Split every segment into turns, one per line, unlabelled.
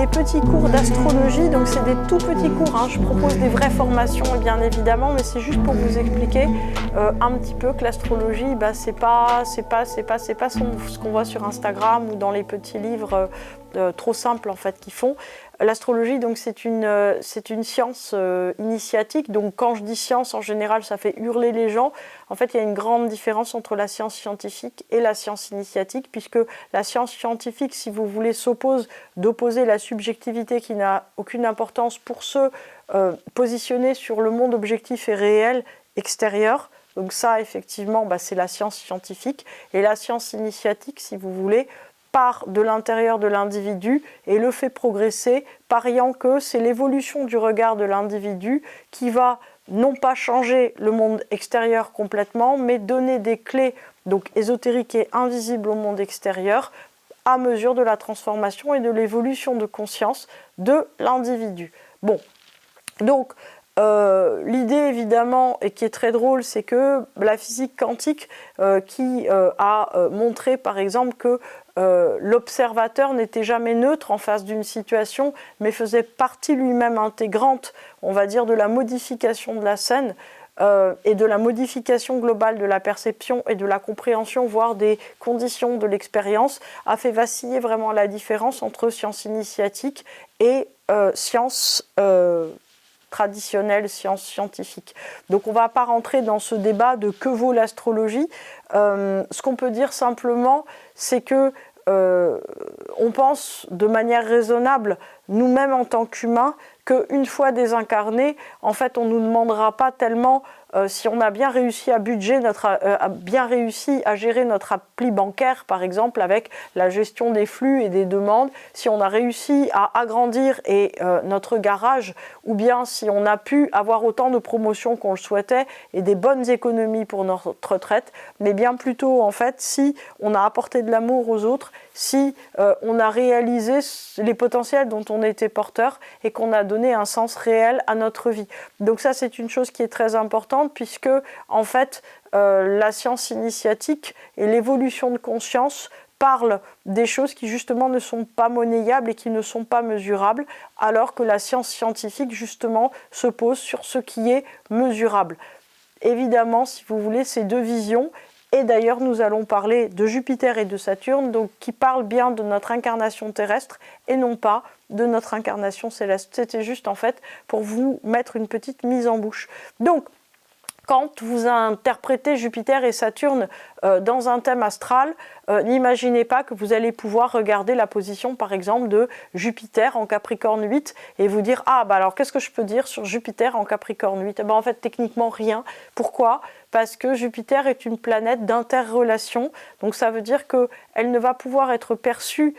des petits cours d'astrologie, donc c'est des tout petits cours, hein. Je propose des vraies formations bien évidemment, mais c'est juste pour vous expliquer un petit peu que l'astrologie, c'est pas ce qu'on voit sur Instagram ou dans les petits livres trop simples en fait qu'ils font. L'astrologie, donc, c'est une science initiatique. Donc, quand je dis science, en général, ça fait hurler les gens. En fait, il y a une grande différence entre la science scientifique et la science initiatique, puisque la science scientifique, si vous voulez, s'oppose d'opposer la subjectivité qui n'a aucune importance pour se positionner sur le monde objectif et réel extérieur. Donc ça, effectivement, c'est la science scientifique. Et la science initiatique, si vous voulez, part de l'intérieur de l'individu et le fait progresser, pariant que c'est l'évolution du regard de l'individu qui va non pas changer le monde extérieur complètement, mais donner des clés donc ésotériques et invisibles au monde extérieur à mesure de la transformation et de l'évolution de conscience de l'individu. Bon, donc l'idée évidemment, et qui est très drôle, c'est que la physique quantique qui a montré par exemple que l'observateur n'était jamais neutre en face d'une situation, mais faisait partie lui-même intégrante, on va dire, de la modification de la scène et de la modification globale de la perception et de la compréhension, voire des conditions de l'expérience, a fait vaciller vraiment la différence entre science initiatique et science traditionnelle, science scientifique. Donc on ne va pas rentrer dans ce débat de que vaut l'astrologie. Ce qu'on peut dire simplement, c'est que on pense de manière raisonnable, nous-mêmes en tant qu'humains, qu'une fois désincarnés, en fait, on ne nous demandera pas tellement si on a bien réussi à bien réussi à gérer notre appli bancaire, par exemple, avec la gestion des flux et des demandes, si on a réussi à agrandir notre garage, ou bien si on a pu avoir autant de promotions qu'on le souhaitait et des bonnes économies pour notre retraite, mais bien plutôt, en fait, si on a apporté de l'amour aux autres, si on a réalisé les potentiels dont on était porteur et qu'on a donné un sens réel à notre vie. Donc ça, c'est une chose qui est très importante puisque, en fait, la science initiatique et l'évolution de conscience parlent des choses qui, justement, ne sont pas monnayables et qui ne sont pas mesurables, alors que la science scientifique, justement, se pose sur ce qui est mesurable. Évidemment, si vous voulez, ces deux visions. Et d'ailleurs, nous allons parler de Jupiter et de Saturne, donc qui parlent bien de notre incarnation terrestre et non pas de notre incarnation céleste. C'était juste en fait pour vous mettre une petite mise en bouche. Donc, quand vous interprétez Jupiter et Saturne dans un thème astral, n'imaginez pas que vous allez pouvoir regarder la position, par exemple, de Jupiter en Capricorne 8 et vous dire « Ah, alors qu'est-ce que je peux dire sur Jupiter en Capricorne 8 ?» En fait, techniquement, rien. Pourquoi ? Parce que Jupiter est une planète d'interrelation, donc ça veut dire qu'elle ne va pouvoir être perçue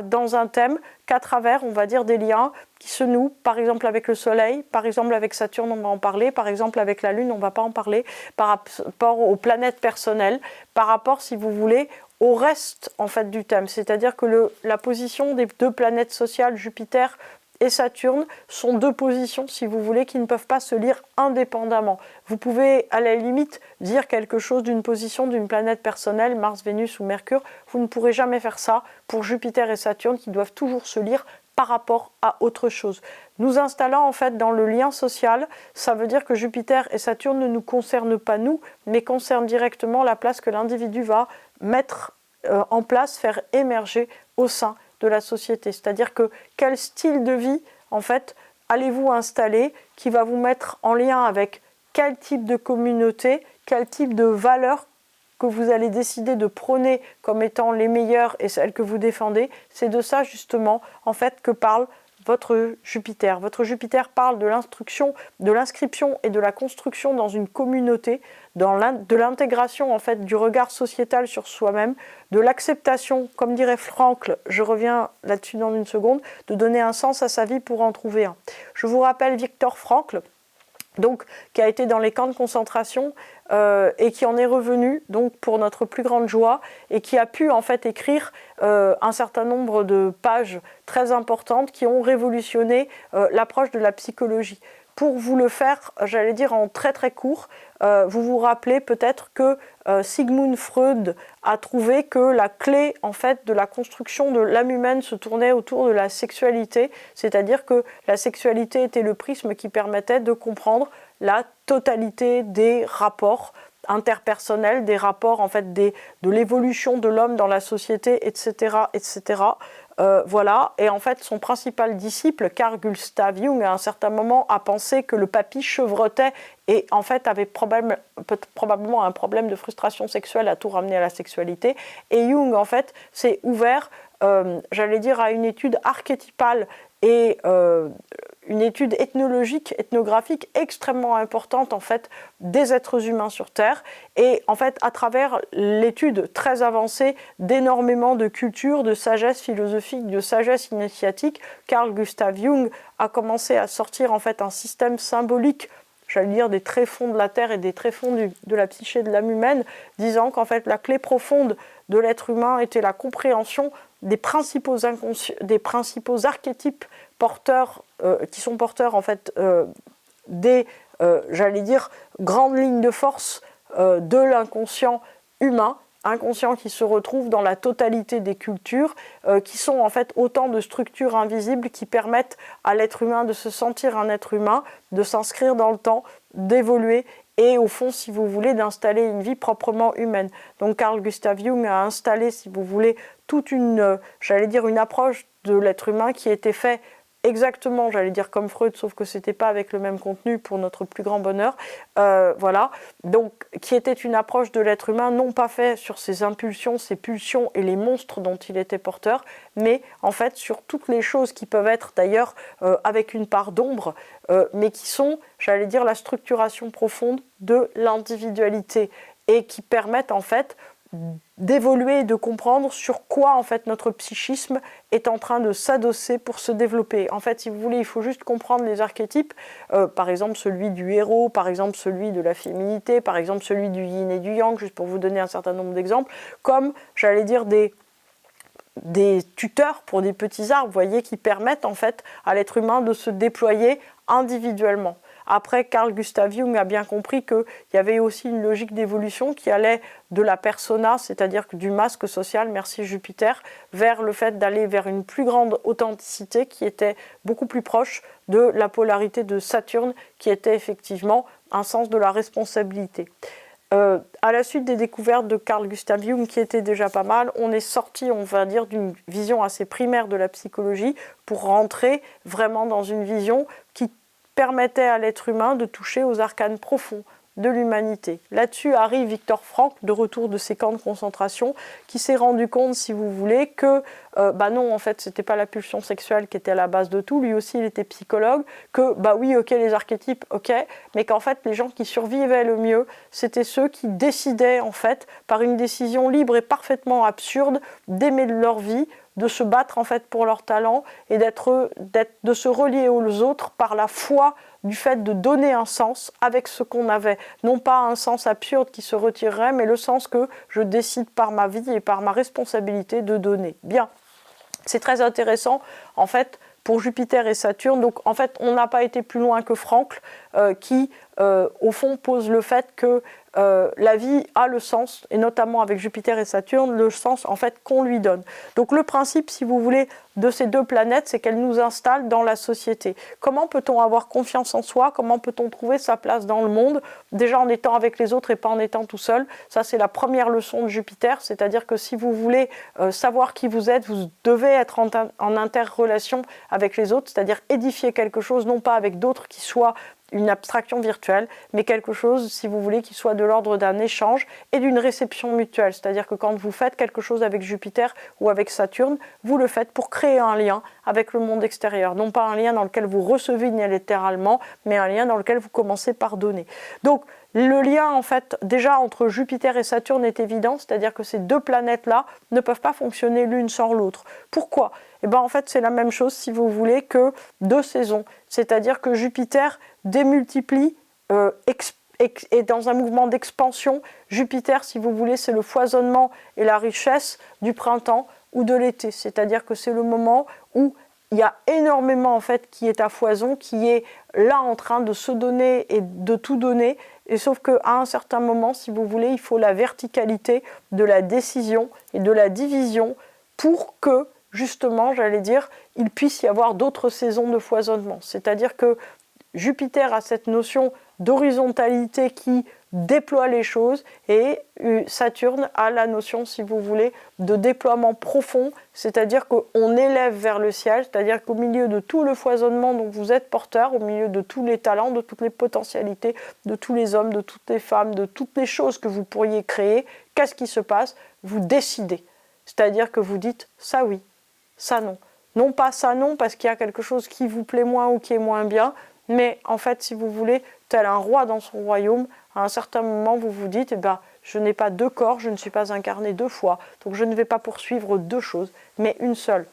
dans un thème qu'à travers, on va dire, des liens qui se nouent, par exemple avec le Soleil, par exemple avec Saturne, on va en parler, par exemple avec la Lune, on ne va pas en parler, par rapport aux planètes personnelles, par rapport, si vous voulez, au reste en fait du thème. C'est-à-dire que la position des deux planètes sociales, Jupiter et Saturne, sont deux positions, si vous voulez, qui ne peuvent pas se lire indépendamment. Vous pouvez, à la limite, dire quelque chose d'une position d'une planète personnelle, Mars, Vénus ou Mercure. Vous ne pourrez jamais faire ça pour Jupiter et Saturne, qui doivent toujours se lire par rapport à autre chose. Nous installant en fait dans le lien social, ça veut dire que Jupiter et Saturne ne nous concernent pas nous, mais concernent directement la place que l'individu va mettre en place, faire émerger au sein de la société. C'est-à-dire que quel style de vie, en fait, allez-vous installer qui va vous mettre en lien avec quel type de communauté, quel type de valeurs que vous allez décider de prôner comme étant les meilleures et celles que vous défendez. C'est de ça, justement, en fait, que parle votre Jupiter. Votre Jupiter parle de l'instruction, de l'inscription et de la construction dans une communauté, de l'intégration en fait du regard sociétal sur soi-même, de l'acceptation, comme dirait Frankl, je reviens là-dessus dans une seconde, de donner un sens à sa vie pour en trouver un. Je vous rappelle Viktor Frankl, donc, qui a été dans les camps de concentration et qui en est revenu donc, pour notre plus grande joie et qui a pu en fait écrire un certain nombre de pages très importantes qui ont révolutionné l'approche de la psychologie. pour vous le faire, j'allais dire en très très court, vous vous rappelez peut-être que Sigmund Freud a trouvé que la clé en fait de la construction de l'âme humaine se tournait autour de la sexualité, c'est-à-dire que la sexualité était le prisme qui permettait de comprendre la totalité des rapports interpersonnels, des rapports en fait de l'évolution de l'homme dans la société, etc., etc. Voilà, et en fait son principal disciple, Carl Gustav Jung, à un certain moment a pensé que le papy chevrotait et en fait avait probablement un problème de frustration sexuelle à tout ramener à la sexualité. Et Jung en fait s'est ouvert, j'allais dire, à une étude archétypale et une étude ethnologique, ethnographique extrêmement importante en fait des êtres humains sur Terre, et en fait à travers l'étude très avancée d'énormément de cultures, de sagesse philosophique, de sagesse initiatique, Carl Gustav Jung a commencé à sortir en fait un système symbolique, j'allais dire des tréfonds de la Terre et des tréfonds de la psyché de l'âme humaine, disant qu'en fait la clé profonde de l'être humain était la compréhension des principaux archétypes porteurs, qui sont porteurs en fait des, j'allais dire, grandes lignes de force de l'inconscient humain, inconscient qui se retrouve dans la totalité des cultures, qui sont en fait autant de structures invisibles qui permettent à l'être humain de se sentir un être humain, de s'inscrire dans le temps, d'évoluer et au fond, si vous voulez, d'installer une vie proprement humaine. Donc Carl Gustav Jung a installé, si vous voulez, toute une, j'allais dire, une approche de l'être humain qui était faite exactement, j'allais dire comme Freud, sauf que c'était pas avec le même contenu pour notre plus grand bonheur, voilà, donc qui était une approche de l'être humain non pas faite sur ses impulsions, ses pulsions et les monstres dont il était porteur, mais en fait sur toutes les choses qui peuvent être d'ailleurs avec une part d'ombre, mais qui sont, j'allais dire, la structuration profonde de l'individualité et qui permettent en fait d'évoluer et de comprendre sur quoi en fait notre psychisme est en train de s'adosser pour se développer. En fait, si vous voulez, il faut juste comprendre les archétypes, par exemple celui du héros, par exemple celui de la féminité, par exemple celui du yin et du yang, juste pour vous donner un certain nombre d'exemples, comme, j'allais dire, des tuteurs pour des petits arbres, vous voyez, qui permettent en fait à l'être humain de se déployer individuellement. Après, Carl Gustav Jung a bien compris qu'il y avait aussi une logique d'évolution qui allait de la persona, c'est-à-dire du masque social, merci Jupiter, vers le fait d'aller vers une plus grande authenticité qui était beaucoup plus proche de la polarité de Saturne, qui était effectivement un sens de la responsabilité. À la suite des découvertes de Carl Gustav Jung, qui étaient déjà pas mal, on est sorti, on va dire, d'une vision assez primaire de la psychologie pour rentrer vraiment dans une vision qui permettait à l'être humain de toucher aux arcanes profonds de l'humanité. Là-dessus arrive Viktor Frankl, de retour de ses camps de concentration, qui s'est rendu compte, si vous voulez, que non, en fait, c'était pas la pulsion sexuelle qui était à la base de tout. Lui aussi, il était psychologue. Que, oui, ok, les archétypes, ok, mais qu'en fait, les gens qui survivaient le mieux, c'était ceux qui décidaient, en fait, par une décision libre et parfaitement absurde, d'aimer leur vie, de se battre en fait pour leur talent et de se relier aux autres par la foi du fait de donner un sens avec ce qu'on avait. Non pas un sens absurde qui se retirerait, mais le sens que je décide par ma vie et par ma responsabilité de donner. Bien, c'est très intéressant en fait pour Jupiter et Saturne. Donc en fait, on n'a pas été plus loin que Frankl qui au fond pose le fait que la vie a le sens, et notamment avec Jupiter et Saturne, le sens en fait qu'on lui donne. Donc le principe, si vous voulez, de ces deux planètes, c'est qu'elles nous installent dans la société. Comment peut-on avoir confiance en soi? Comment peut-on trouver sa place dans le monde? Déjà en étant avec les autres et pas en étant tout seul. Ça, c'est la première leçon de Jupiter, c'est-à-dire que si vous voulez savoir qui vous êtes, vous devez être en interrelation avec les autres, c'est-à-dire édifier quelque chose, non pas avec d'autres qui soient une abstraction virtuelle, mais quelque chose, si vous voulez, qui soit de l'ordre d'un échange et d'une réception mutuelle. C'est-à-dire que quand vous faites quelque chose avec Jupiter ou avec Saturne, vous le faites pour créer un lien avec le monde extérieur. Non pas un lien dans lequel vous recevez littéralement, mais un lien dans lequel vous commencez par donner. Donc, le lien, en fait, déjà entre Jupiter et Saturne est évident, c'est-à-dire que ces deux planètes-là ne peuvent pas fonctionner l'une sans l'autre. Pourquoi ? Eh bien, en fait, c'est la même chose, si vous voulez, que deux saisons. C'est-à-dire que Jupiter démultiplie et dans un mouvement d'expansion. Jupiter, si vous voulez, c'est le foisonnement et la richesse du printemps ou de l'été. C'est-à-dire que c'est le moment où il y a énormément en fait qui est à foison, qui est là en train de se donner et de tout donner. Et sauf qu'à un certain moment, si vous voulez, il faut la verticalité de la décision et de la division pour que, justement, j'allais dire, il puisse y avoir d'autres saisons de foisonnement. C'est-à-dire que Jupiter a cette notion d'horizontalité qui déploie les choses et Saturne a la notion, si vous voulez, de déploiement profond, c'est-à-dire qu'on élève vers le ciel, c'est-à-dire qu'au milieu de tout le foisonnement dont vous êtes porteur, au milieu de tous les talents, de toutes les potentialités, de tous les hommes, de toutes les femmes, de toutes les choses que vous pourriez créer, qu'est-ce qui se passe? Vous décidez, c'est-à-dire que vous dites ça oui, ça non. Non pas ça non parce qu'il y a quelque chose qui vous plaît moins ou qui est moins bien, mais en fait, si vous voulez, tel un roi dans son royaume, à un certain moment, vous vous dites, je n'ai pas deux corps, je ne suis pas incarné deux fois, donc je ne vais pas poursuivre deux choses, mais une seule.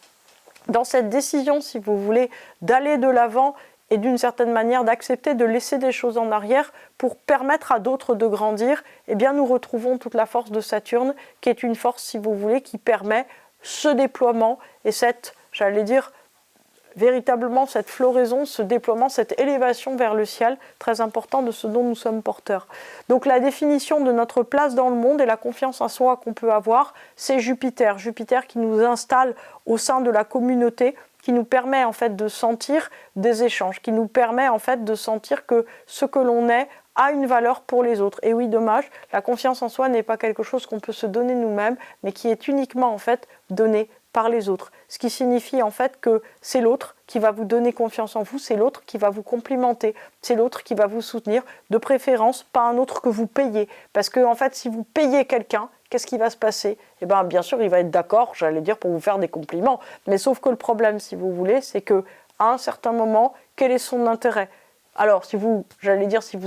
Dans cette décision, si vous voulez, d'aller de l'avant et d'une certaine manière d'accepter de laisser des choses en arrière pour permettre à d'autres de grandir, eh bien nous retrouvons toute la force de Saturne, qui est une force, si vous voulez, qui permet ce déploiement et cette, j'allais dire, véritablement cette floraison, ce déploiement, cette élévation vers le ciel, très important de ce dont nous sommes porteurs. Donc la définition de notre place dans le monde et la confiance en soi qu'on peut avoir, c'est Jupiter. Jupiter qui nous installe au sein de la communauté, qui nous permet en fait de sentir des échanges, qui nous permet en fait de sentir que ce que l'on est a une valeur pour les autres. Et oui, dommage, la confiance en soi n'est pas quelque chose qu'on peut se donner nous-mêmes, mais qui est uniquement en fait donné par les autres. Ce qui signifie en fait que c'est l'autre qui va vous donner confiance en vous, c'est l'autre qui va vous complimenter, c'est l'autre qui va vous soutenir, de préférence pas un autre que vous payez. Parce que en fait, si vous payez quelqu'un, qu'est-ce qui va se passer? Eh bien, bien sûr, il va être d'accord, j'allais dire, pour vous faire des compliments. Mais sauf que le problème, si vous voulez, c'est que à un certain moment, quel est son intérêt? Alors, si vous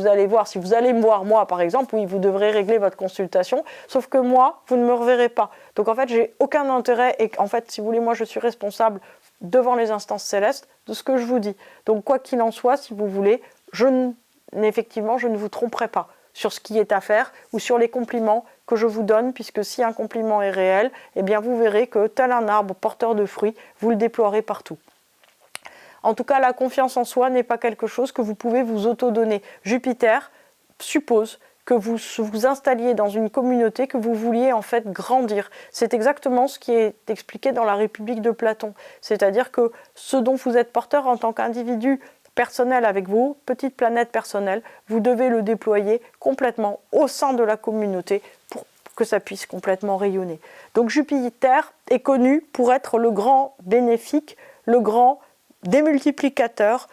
allez me voir moi par exemple, oui, vous devrez régler votre consultation, sauf que moi, vous ne me reverrez pas. Donc en fait, j'ai aucun intérêt et en fait, si vous voulez, moi je suis responsable devant les instances célestes de ce que je vous dis. Donc quoi qu'il en soit, si vous voulez, effectivement, je ne vous tromperai pas sur ce qui est à faire ou sur les compliments que je vous donne, puisque si un compliment est réel, eh bien vous verrez que tel un arbre porteur de fruits, vous le déploierez partout. En tout cas, la confiance en soi n'est pas quelque chose que vous pouvez vous auto-donner. Jupiter suppose que vous vous installiez dans une communauté, que vous vouliez en fait grandir. C'est exactement ce qui est expliqué dans la République de Platon. C'est-à-dire que ce dont vous êtes porteur en tant qu'individu personnel avec vos petites planètes personnelles, vous devez le déployer complètement au sein de la communauté pour que ça puisse complètement rayonner. Donc Jupiter est connu pour être le grand bénéfique, le grand démultiplicateur.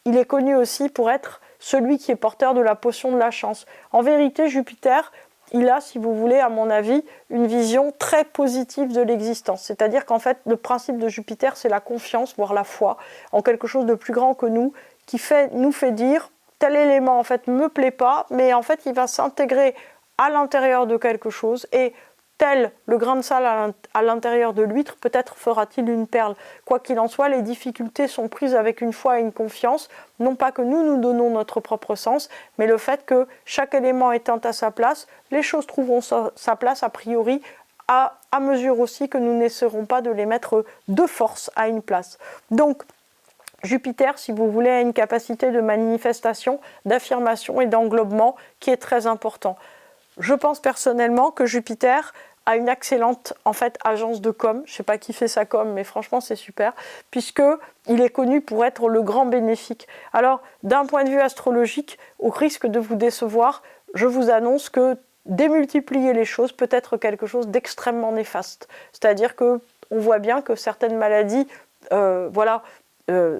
Il est connu aussi pour être celui qui est porteur de la potion de la chance. En vérité, Jupiter, il a, si vous voulez, à mon avis, une vision très positive de l'existence. C'est-à-dire qu'en fait, le principe de Jupiter, c'est la confiance, voire la foi, en quelque chose de plus grand que nous, qui nous fait dire, tel élément, en fait, ne me plaît pas, mais en fait, il va s'intégrer à l'intérieur de quelque chose et tel le grain de sable à l'intérieur de l'huître, peut-être fera-t-il une perle. Quoi qu'il en soit, les difficultés sont prises avec une foi et une confiance, non pas que nous donnons notre propre sens, mais le fait que chaque élément étant à sa place, les choses trouveront sa place a priori, à mesure aussi que nous n'essaierons pas de les mettre de force à une place. Donc, Jupiter, si vous voulez, a une capacité de manifestation, d'affirmation et d'englobement qui est très important. Je pense personnellement que Jupiter a une excellente agence de com. Je ne sais pas qui fait sa com, mais franchement c'est super, puisqu'il est connu pour être le grand bénéfique. Alors, d'un point de vue astrologique, au risque de vous décevoir, je vous annonce que démultiplier les choses peut être quelque chose d'extrêmement néfaste. C'est-à-dire qu'on voit bien que certaines maladies,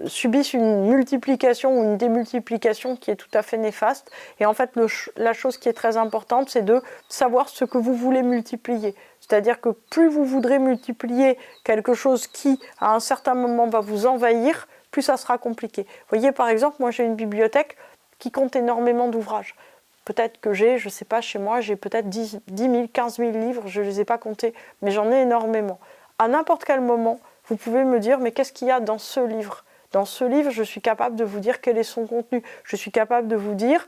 subissent une multiplication ou une démultiplication qui est tout à fait néfaste. Et en fait, la chose qui est très importante, c'est de savoir ce que vous voulez multiplier. C'est-à-dire que plus vous voudrez multiplier quelque chose qui, à un certain moment, va vous envahir, plus ça sera compliqué. Vous voyez, par exemple, moi j'ai une bibliothèque qui compte énormément d'ouvrages. Peut-être que je ne sais pas, chez moi, j'ai peut-être 10 000, 15 000 livres, je ne les ai pas comptés, mais j'en ai énormément. À n'importe quel moment, vous pouvez me dire, mais qu'est-ce qu'il y a dans ce livre? Dans ce livre, je suis capable de vous dire quel est son contenu. Je suis capable de vous dire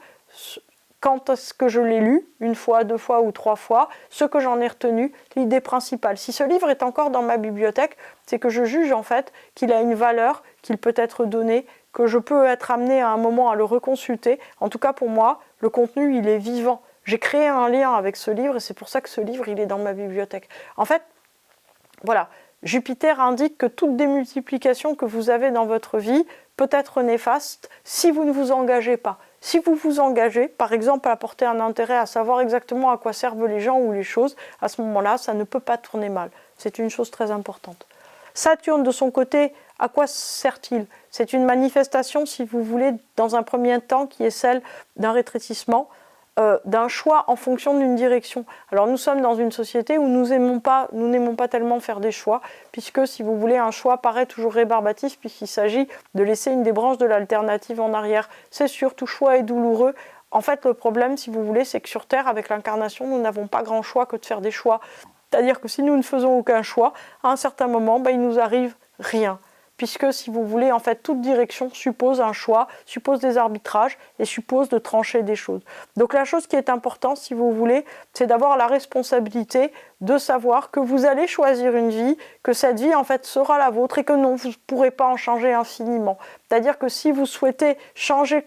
quand est-ce que je l'ai lu, une fois, 2 fois ou 3 fois, ce que j'en ai retenu, l'idée principale. Si ce livre est encore dans ma bibliothèque, c'est que je juge en fait qu'il a une valeur, qu'il peut être donné, que je peux être amené à un moment à le reconsulter. En tout cas pour moi, le contenu il est vivant. J'ai créé un lien avec ce livre et c'est pour ça que ce livre il est dans ma bibliothèque. En fait, voilà, Jupiter indique que toute démultiplication que vous avez dans votre vie peut être néfaste si vous ne vous engagez pas. Si vous vous engagez, par exemple, à apporter un intérêt, à savoir exactement à quoi servent les gens ou les choses, à ce moment-là, ça ne peut pas tourner mal. C'est une chose très importante. Saturne, de son côté, à quoi sert-il? C'est une manifestation, si vous voulez, dans un premier temps, qui est celle d'un rétrécissement, d'un choix en fonction d'une direction. Alors nous sommes dans une société où nous n'aimons pas tellement faire des choix, puisque si vous voulez, un choix paraît toujours rébarbatif, puisqu'il s'agit de laisser une des branches de l'alternative en arrière. C'est sûr, tout choix est douloureux. En fait, le problème, si vous voulez, c'est que sur Terre, avec l'incarnation, nous n'avons pas grand choix que de faire des choix. C'est-à-dire que si nous ne faisons aucun choix, à un certain moment, il nous arrive rien. Puisque, si vous voulez, en fait, toute direction suppose un choix, suppose des arbitrages et suppose de trancher des choses. Donc la chose qui est importante, si vous voulez, c'est d'avoir la responsabilité de savoir que vous allez choisir une vie, que cette vie, en fait, sera la vôtre et que non, vous ne pourrez pas en changer infiniment. C'est-à-dire que si vous souhaitez changer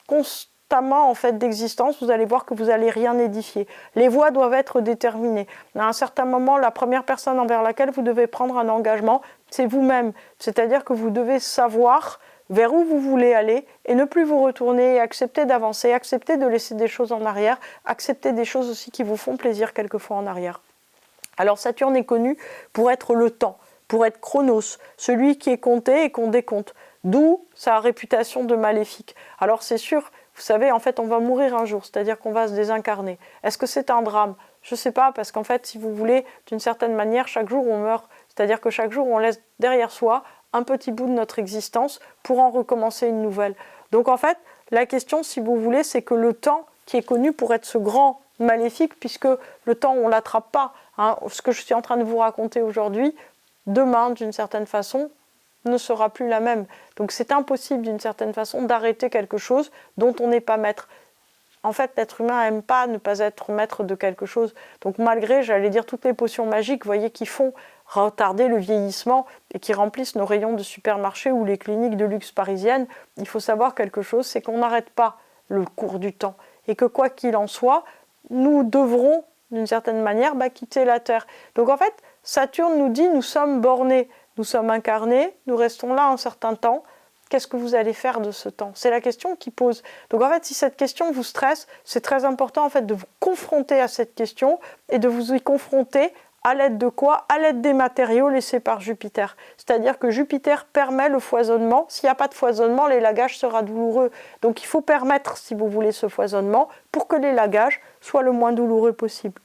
constamment en fait d'existence, vous allez voir que vous n'allez rien édifier. Les voies doivent être déterminées. À un certain moment, la première personne envers laquelle vous devez prendre un engagement, c'est vous-même. C'est-à-dire que vous devez savoir vers où vous voulez aller et ne plus vous retourner et accepter d'avancer, accepter de laisser des choses en arrière, accepter des choses aussi qui vous font plaisir quelquefois en arrière. Alors Saturne est connu pour être le temps, pour être Chronos, celui qui est compté et qu'on décompte, d'où sa réputation de maléfique. Alors c'est sûr, vous savez, en fait, on va mourir un jour, c'est-à-dire qu'on va se désincarner. Est-ce que c'est un drame? Je ne sais pas, parce qu'en fait, si vous voulez, d'une certaine manière, chaque jour on meurt. C'est-à-dire que chaque jour, on laisse derrière soi un petit bout de notre existence pour en recommencer une nouvelle. Donc en fait, la question, si vous voulez, c'est que le temps, qui est connu pour être ce grand maléfique, puisque le temps, on ne l'attrape pas. Ce que je suis en train de vous raconter aujourd'hui, demain, d'une certaine façon, ne sera plus la même. Donc c'est impossible, d'une certaine façon, d'arrêter quelque chose dont on n'est pas maître. En fait, l'être humain n'aime pas ne pas être maître de quelque chose. Donc malgré, j'allais dire, toutes les potions magiques, vous voyez, qui font retarder le vieillissement et qui remplissent nos rayons de supermarché ou les cliniques de luxe parisiennes, il faut savoir quelque chose, c'est qu'on n'arrête pas le cours du temps. Et que quoi qu'il en soit, nous devrons, d'une certaine manière, quitter la Terre. Donc en fait, Saturne nous dit, nous sommes bornés, nous sommes incarnés, nous restons là un certain temps. Qu'est-ce que vous allez faire de ce temps? C'est la question qui pose. Donc en fait, si cette question vous stresse, c'est très important en fait de vous confronter à cette question et de vous y confronter à l'aide de quoi? À l'aide des matériaux laissés par Jupiter. C'est-à-dire que Jupiter permet le foisonnement. S'il n'y a pas de foisonnement, l'élagage sera douloureux. Donc il faut permettre, si vous voulez, ce foisonnement pour que l'élagage soit le moins douloureux possible.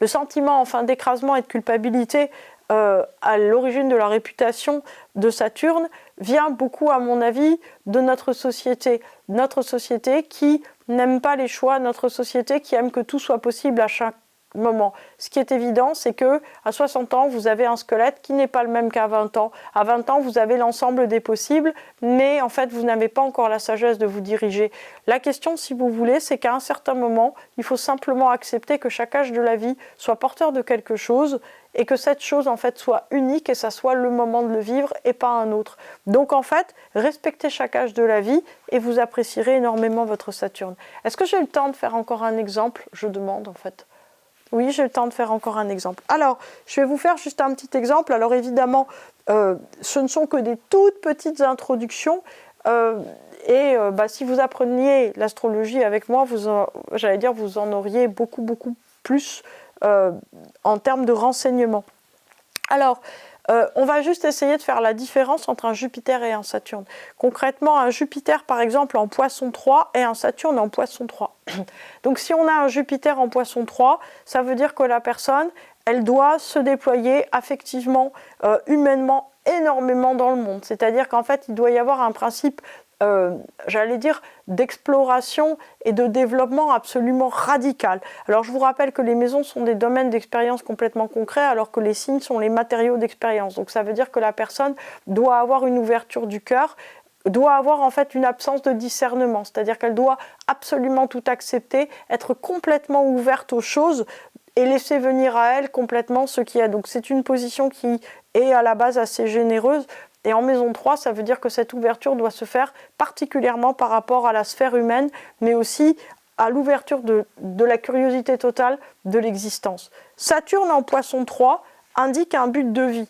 Le sentiment enfin d'écrasement et de culpabilité à l'origine de la réputation de Saturne vient beaucoup, à mon avis, de notre société. Notre société qui n'aime pas les choix, notre société qui aime que tout soit possible à chaque moment. Ce qui est évident, c'est que à 60 ans, vous avez un squelette qui n'est pas le même qu'à 20 ans. À 20 ans, vous avez l'ensemble des possibles, mais en fait, vous n'avez pas encore la sagesse de vous diriger. La question, si vous voulez, c'est qu'à un certain moment, il faut simplement accepter que chaque âge de la vie soit porteur de quelque chose et que cette chose, en fait, soit unique et ça soit le moment de le vivre et pas un autre. Donc, en fait, respectez chaque âge de la vie et vous apprécierez énormément votre Saturne. Est-ce que j'ai le temps de faire encore un exemple? Je demande, en fait. Oui, j'ai le temps de faire encore un exemple. Alors, je vais vous faire juste un petit exemple. Alors évidemment, ce ne sont que des toutes petites introductions. Si vous appreniez l'astrologie avec moi, vous en auriez beaucoup, beaucoup plus en termes de renseignements. Alors, on va juste essayer de faire la différence entre un Jupiter et un Saturne. Concrètement, un Jupiter, par exemple, en Poisson 3 et un Saturne en Poisson 3. Donc, si on a un Jupiter en Poisson 3, ça veut dire que la personne, elle doit se déployer affectivement, humainement, énormément dans le monde. C'est-à-dire qu'en fait, il doit y avoir un principe d'exploration et de développement absolument radical. Alors je vous rappelle que les maisons sont des domaines d'expérience complètement concrets alors que les signes sont les matériaux d'expérience. Donc ça veut dire que la personne doit avoir une ouverture du cœur, doit avoir en fait une absence de discernement, c'est-à-dire qu'elle doit absolument tout accepter, être complètement ouverte aux choses et laisser venir à elle complètement ce qu'il y a. Donc c'est une position qui est à la base assez généreuse. Et en maison 3, ça veut dire que cette ouverture doit se faire particulièrement par rapport à la sphère humaine, mais aussi à l'ouverture de la curiosité totale de l'existence. Saturne en Poisson 3 indique un but de vie.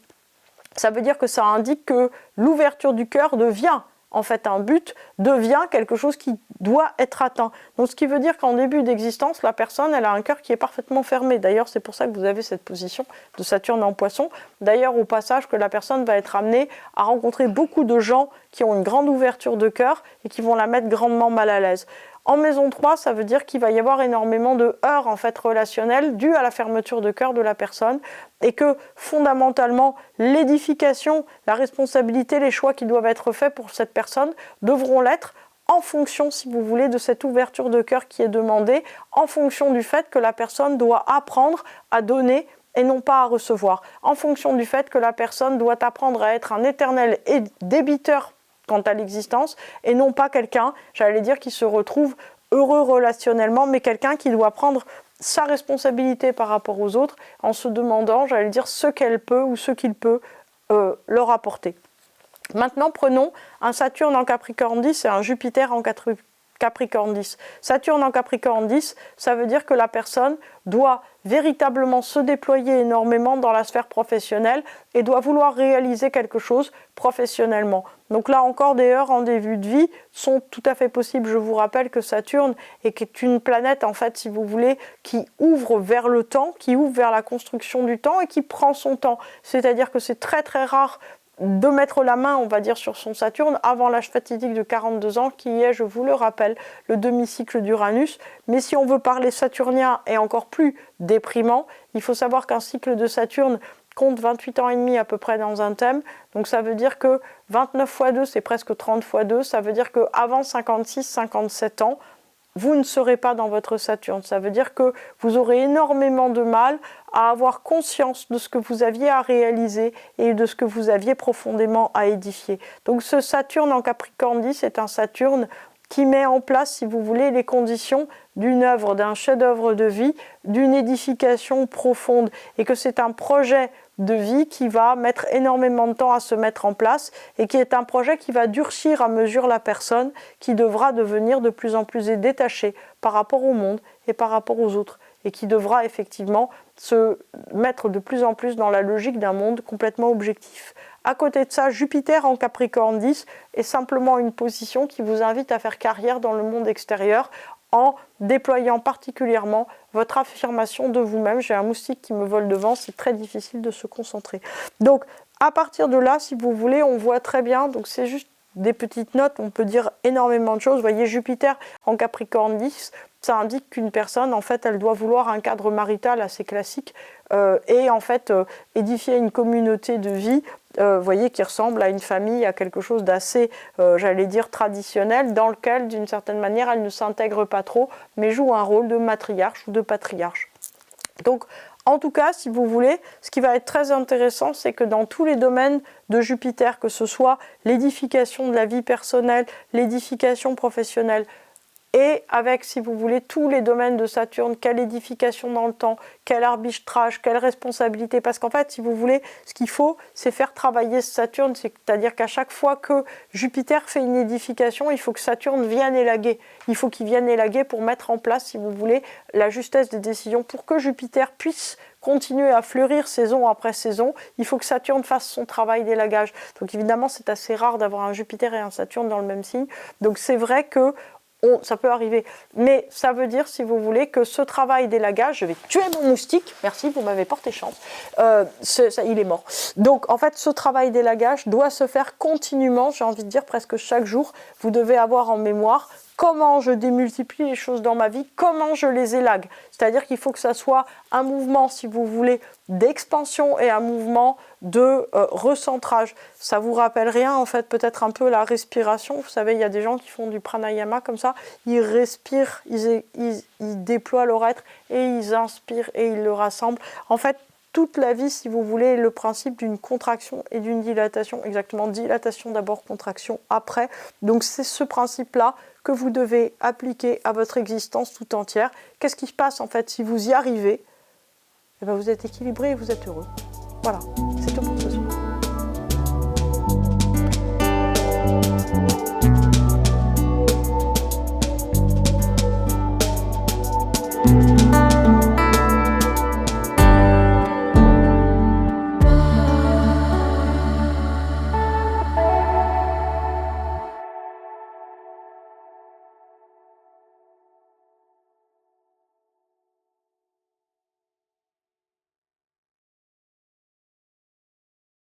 Ça veut dire que ça indique que l'ouverture du cœur devient en fait un but, devient quelque chose qui doit être atteint. Donc ce qui veut dire qu'en début d'existence, la personne, elle a un cœur qui est parfaitement fermé. D'ailleurs, c'est pour ça que vous avez cette position de Saturne en Poisson. D'ailleurs, au passage, que la personne va être amenée à rencontrer beaucoup de gens qui ont une grande ouverture de cœur et qui vont la mettre grandement mal à l'aise. En maison 3, ça veut dire qu'il va y avoir énormément de heurts en fait, relationnels dus à la fermeture de cœur de la personne et que fondamentalement l'édification, la responsabilité, les choix qui doivent être faits pour cette personne devront l'être en fonction, si vous voulez, de cette ouverture de cœur qui est demandée, en fonction du fait que la personne doit apprendre à donner et non pas à recevoir, en fonction du fait que la personne doit apprendre à être un éternel débiteur quant à l'existence, et non pas quelqu'un, j'allais dire, qui se retrouve heureux relationnellement, mais quelqu'un qui doit prendre sa responsabilité par rapport aux autres en se demandant, j'allais dire, ce qu'elle peut ou ce qu'il peut leur apporter. Maintenant, prenons un Saturne en Capricorne 10 et un Jupiter en Capricorne 10. Saturne en Capricorne 10, ça veut dire que la personne doit véritablement se déployer énormément dans la sphère professionnelle et doit vouloir réaliser quelque chose professionnellement. Donc là encore, des heurts en début de vie sont tout à fait possibles. Je vous rappelle que Saturne est une planète, en fait, si vous voulez, qui ouvre vers le temps, qui ouvre vers la construction du temps et qui prend son temps. C'est-à-dire que c'est très très rare de mettre la main, on va dire, sur son Saturne avant l'âge fatidique de 42 ans, qui est, je vous le rappelle, le demi-cycle d'Uranus. Mais si on veut parler saturnien et encore plus déprimant, il faut savoir qu'un cycle de Saturne compte 28 ans et demi à peu près dans un thème. Donc ça veut dire que 29 fois 2, c'est presque 30 fois 2. Ça veut dire qu'avant 56-57 ans, vous ne serez pas dans votre Saturne. Ça veut dire que vous aurez énormément de mal à avoir conscience de ce que vous aviez à réaliser et de ce que vous aviez profondément à édifier. Donc ce Saturne en Capricorne 10 est un Saturne qui met en place, si vous voulez, les conditions d'une œuvre, d'un chef-d'œuvre de vie, d'une édification profonde, et que c'est un projet de vie qui va mettre énormément de temps à se mettre en place et qui est un projet qui va durcir à mesure la personne, qui devra devenir de plus en plus détachée par rapport au monde et par rapport aux autres, et qui devra effectivement se mettre de plus en plus dans la logique d'un monde complètement objectif. À côté de ça, Jupiter en Capricorne 10 est simplement une position qui vous invite à faire carrière dans le monde extérieur en déployant particulièrement votre affirmation de vous-même. J'ai un moustique qui me vole devant, c'est très difficile de se concentrer. Donc, à partir de là, si vous voulez, on voit très bien, donc c'est juste des petites notes, on peut dire énormément de choses. Vous voyez, Jupiter en Capricorne 10, ça indique qu'une personne, en fait, elle doit vouloir un cadre marital assez classique et en fait édifier une communauté de vie, vous voyez, qui ressemble à une famille, à quelque chose d'assez, j'allais dire, traditionnel, dans lequel, d'une certaine manière, elle ne s'intègre pas trop, mais joue un rôle de matriarche ou de patriarche. Donc, en tout cas, si vous voulez, ce qui va être très intéressant, c'est que dans tous les domaines de Jupiter, que ce soit l'édification de la vie personnelle, l'édification professionnelle, et avec, si vous voulez, tous les domaines de Saturne, quelle édification dans le temps, quel arbitrage, quelle responsabilité. Parce qu'en fait, si vous voulez, ce qu'il faut, c'est faire travailler ce Saturne. C'est-à-dire qu'à chaque fois que Jupiter fait une édification, il faut que Saturne vienne élaguer. Il faut qu'il vienne élaguer pour mettre en place, si vous voulez, la justesse des décisions. Pour que Jupiter puisse continuer à fleurir saison après saison, il faut que Saturne fasse son travail d'élagage. Donc évidemment, c'est assez rare d'avoir un Jupiter et un Saturne dans le même signe. Donc c'est vrai que ça peut arriver, mais ça veut dire, si vous voulez, que ce travail d'élagage, je vais tuer mon moustique, merci, vous m'avez porté chance, il est mort. Donc en fait, ce travail d'élagage doit se faire continuellement, j'ai envie de dire presque chaque jour. Vous devez avoir en mémoire comment je démultiplie les choses dans ma vie, comment je les élague. C'est-à-dire qu'il faut que ça soit un mouvement, si vous voulez, d'expansion et un mouvement de recentrage. Ça vous rappelle rien, en fait, peut-être un peu la respiration. Vous savez, il y a des gens qui font du pranayama comme ça. Ils respirent, ils déploient leur être et ils inspirent et ils le rassemblent. En fait, toute la vie, si vous voulez, le principe d'une contraction et d'une dilatation. Exactement, dilatation d'abord, contraction après. Donc c'est ce principe-là que vous devez appliquer à votre existence tout entière. Qu'est-ce qui se passe en fait si vous y arrivez? Eh bien, vous êtes équilibré et vous êtes heureux. Voilà, c'est